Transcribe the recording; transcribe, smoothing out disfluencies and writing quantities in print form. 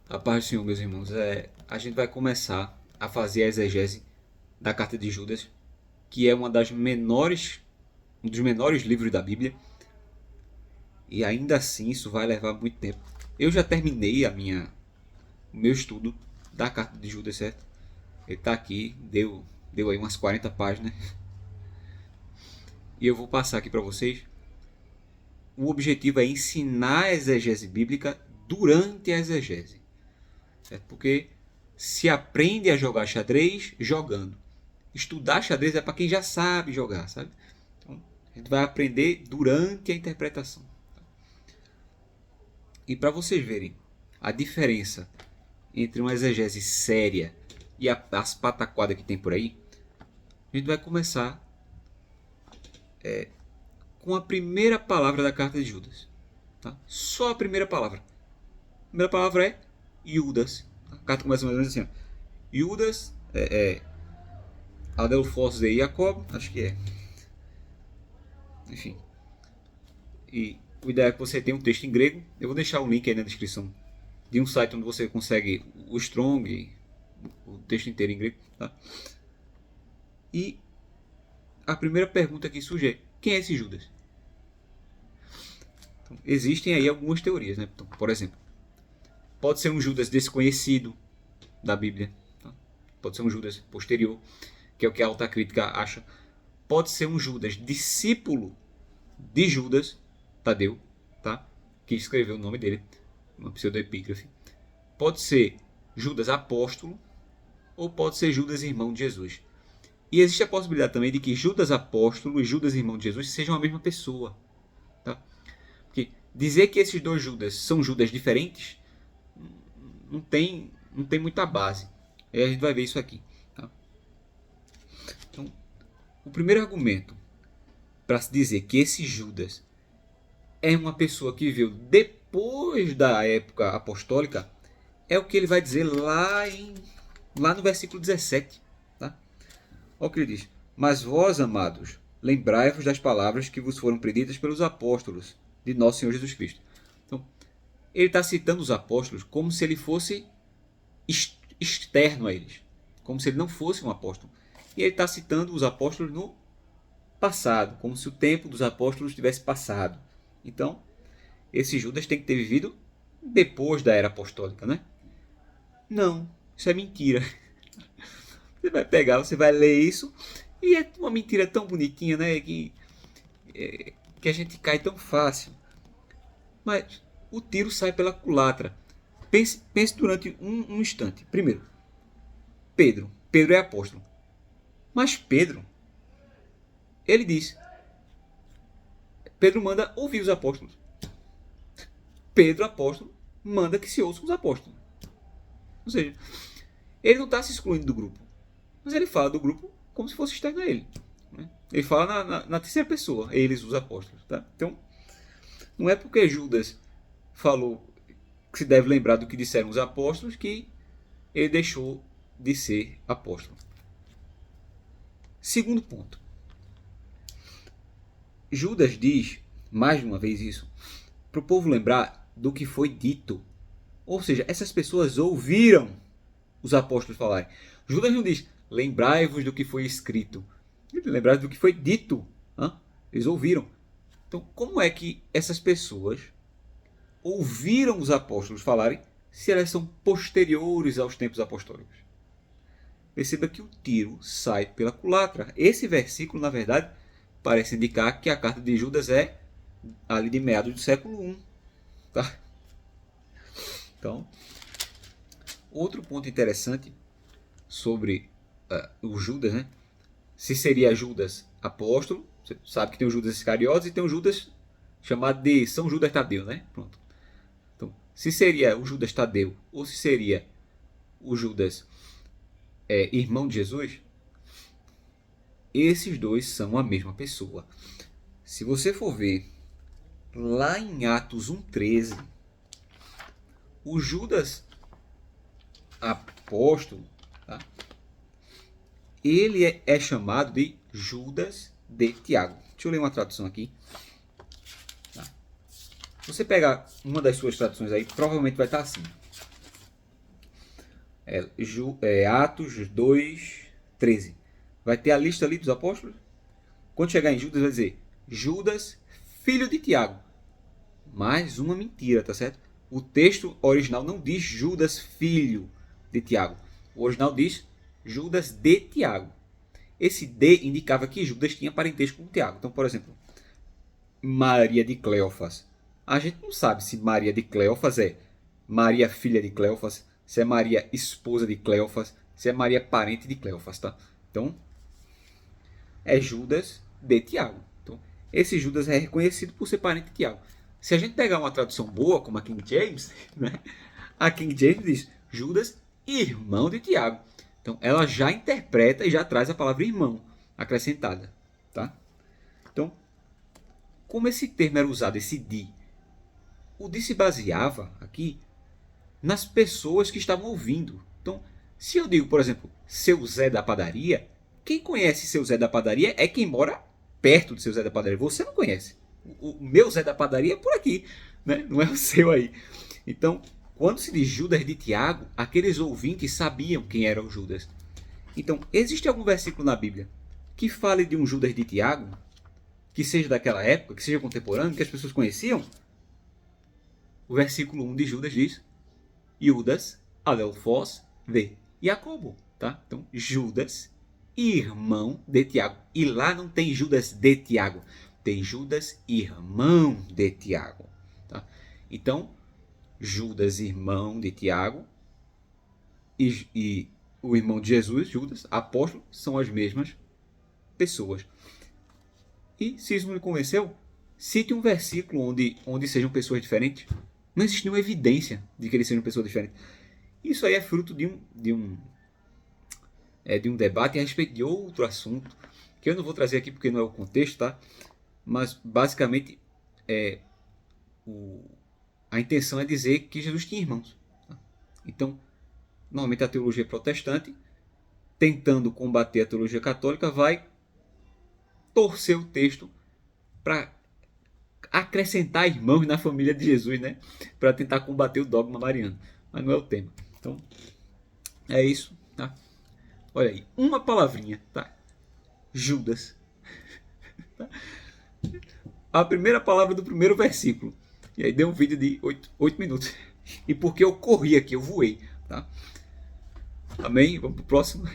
A paz do Senhor, meus irmãos, a gente vai começar a fazer a exegese da carta de Judas, que é um dos menores livros da Bíblia, e ainda assim isso vai levar muito tempo. Eu já terminei o meu estudo da carta de Judas, certo? Ele está aqui, deu aí umas 40 páginas, e eu vou passar aqui para vocês. O objetivo é ensinar a exegese bíblica durante a exegese, certo? Porque se aprende a jogar xadrez jogando. Estudar xadrez é para quem já sabe jogar, sabe? Então, a gente vai aprender durante a interpretação. E para vocês verem a diferença entre uma exegese séria e as pataquadas que tem por aí, a gente vai começar com a primeira palavra da carta de Judas. Tá? Só a primeira palavra. A primeira palavra é Judas. A carta começa mais ou menos assim. Ó. Judas Adelphos de Jacob, acho que é. Enfim. E o ideal é que você tenha um texto em grego. Eu vou deixar o link aí na descrição de um site onde você consegue o Strong, o texto inteiro em grego. Tá? E a primeira pergunta que surge é: quem é esse Judas? Então, existem aí algumas teorias. Né? Então, por exemplo, pode ser um Judas desconhecido da Bíblia. Tá? Pode ser um Judas posterior, que é o que a alta crítica acha. Pode ser um Judas discípulo de Judas, Tadeu, tá? Que escreveu o nome dele, uma pseudoepígrafe. Pode ser Judas apóstolo ou pode ser Judas irmão de Jesus. E existe a possibilidade também de que Judas apóstolo e Judas irmão de Jesus sejam a mesma pessoa. Tá? Porque dizer que esses dois Judas são Judas diferentes não tem muita base. Aí a gente vai ver isso aqui. Tá? Então, o primeiro argumento para se dizer que esse Judas é uma pessoa que viveu depois da época apostólica é o que ele vai dizer lá no versículo 17. Tá? Olha o que ele diz: mas vós, amados, lembrai-vos das palavras que vos foram preditas pelos apóstolos de nosso Senhor Jesus Cristo. Então, ele está citando os apóstolos como se ele fosse externo a eles, como se ele não fosse um apóstolo. E ele está citando os apóstolos no passado, como se o tempo dos apóstolos tivesse passado. Então, esse Judas tem que ter vivido depois da era apostólica, né? Não, isso é mentira. Você vai pegar, você vai ler isso e é uma mentira tão bonitinha, né? Que a gente cai tão fácil. Mas o tiro sai pela culatra. Pense durante um instante. Primeiro, Pedro. Pedro é apóstolo. Mas Pedro, ele diz: Pedro manda ouvir os apóstolos. Pedro, apóstolo, manda que se ouçam os apóstolos. Ou seja, ele não está se excluindo do grupo, mas ele fala do grupo como se fosse externo a ele. Né? Ele fala na terceira pessoa, eles, os apóstolos. Tá? Então, não é porque Judas falou que se deve lembrar do que disseram os apóstolos que ele deixou de ser apóstolo. Segundo ponto. Judas diz, mais de uma vez isso, para o povo lembrar do que foi dito. Ou seja, essas pessoas ouviram os apóstolos falarem. Judas não diz, lembrai-vos do que foi escrito. Lembrai-vos do que foi dito. Eles ouviram. Então, como é que essas pessoas ouviram os apóstolos falarem se elas são posteriores aos tempos apostólicos? Perceba que o tiro sai pela culatra. Esse versículo, na verdade, parece indicar que a carta de Judas é ali de meados do século I. Tá? Então, outro ponto interessante sobre o Judas, né? Se seria Judas apóstolo, você sabe que tem o Judas Iscariotes e tem o Judas chamado de São Judas Tadeu, né? Pronto. Então, se seria o Judas Tadeu ou se seria o Judas irmão de Jesus, esses dois são a mesma pessoa. Se você for ver lá em Atos 1,13, o Judas apóstolo, tá? Ele é chamado de Judas de Tiago. Deixa eu ler uma tradução aqui. Tá? Se você pegar uma das suas traduções aí, provavelmente vai estar assim. Atos 2, 13. Vai ter a lista ali dos apóstolos. Quando chegar em Judas, vai dizer Judas, filho de Tiago. Mais uma mentira, tá certo? O texto original não diz Judas, filho de Tiago. O original diz Judas de Tiago. Esse de indicava que Judas tinha parentesco com Tiago. Então, por exemplo, Maria de Cleofas. A gente não sabe se Maria de Cleofas é Maria filha de Cleofas, se é Maria esposa de Cleofas, se é Maria parente de Cleofas, tá? Então, é Judas de Tiago. Então, esse Judas é reconhecido por ser parente de Tiago. Se a gente pegar uma tradução boa, como a King James, né? A King James diz Judas, irmão de Tiago. Então, ela já interpreta e já traz a palavra irmão acrescentada, tá? Então, como esse termo era usado, esse de, o de se baseava aqui nas pessoas que estavam ouvindo. Então, se eu digo, por exemplo, seu Zé da padaria, quem conhece seu Zé da padaria é quem mora perto do seu Zé da padaria. Você não conhece. O meu Zé da padaria é por aqui, né? Não é o seu aí. Então, quando se diz Judas de Tiago, aqueles ouvintes sabiam quem era o Judas. Então, existe algum versículo na Bíblia que fale de um Judas de Tiago, que seja daquela época, que seja contemporâneo, que as pessoas conheciam? O versículo 1 de Judas diz Judas, Adelfos, de Jacobo, tá? Então, Judas, irmão de Tiago. E lá não tem Judas de Tiago, tem Judas, irmão de Tiago, tá? Então, Judas, irmão de Tiago, e o irmão de Jesus, Judas, apóstolo, são as mesmas pessoas. E se isso não lhe convenceu, cite um versículo onde sejam pessoas diferentes. Não existe nenhuma evidência de que eles sejam pessoas diferentes. Isso aí é fruto de um debate a respeito de outro assunto, que eu não vou trazer aqui porque não é o contexto, tá? Mas basicamente a intenção é dizer que Jesus tinha irmãos. Tá? Então, normalmente a teologia protestante, tentando combater a teologia católica, vai torcer o texto para acrescentar irmãos na família de Jesus, né? Para tentar combater o dogma mariano. Mas não é o tema. Então, é isso, tá? Olha aí, uma palavrinha, tá? Judas. Tá? A primeira palavra do primeiro versículo. E aí deu um vídeo de 8 minutos. E porque eu corri aqui, eu voei, tá? Amém? Vamos pro próximo.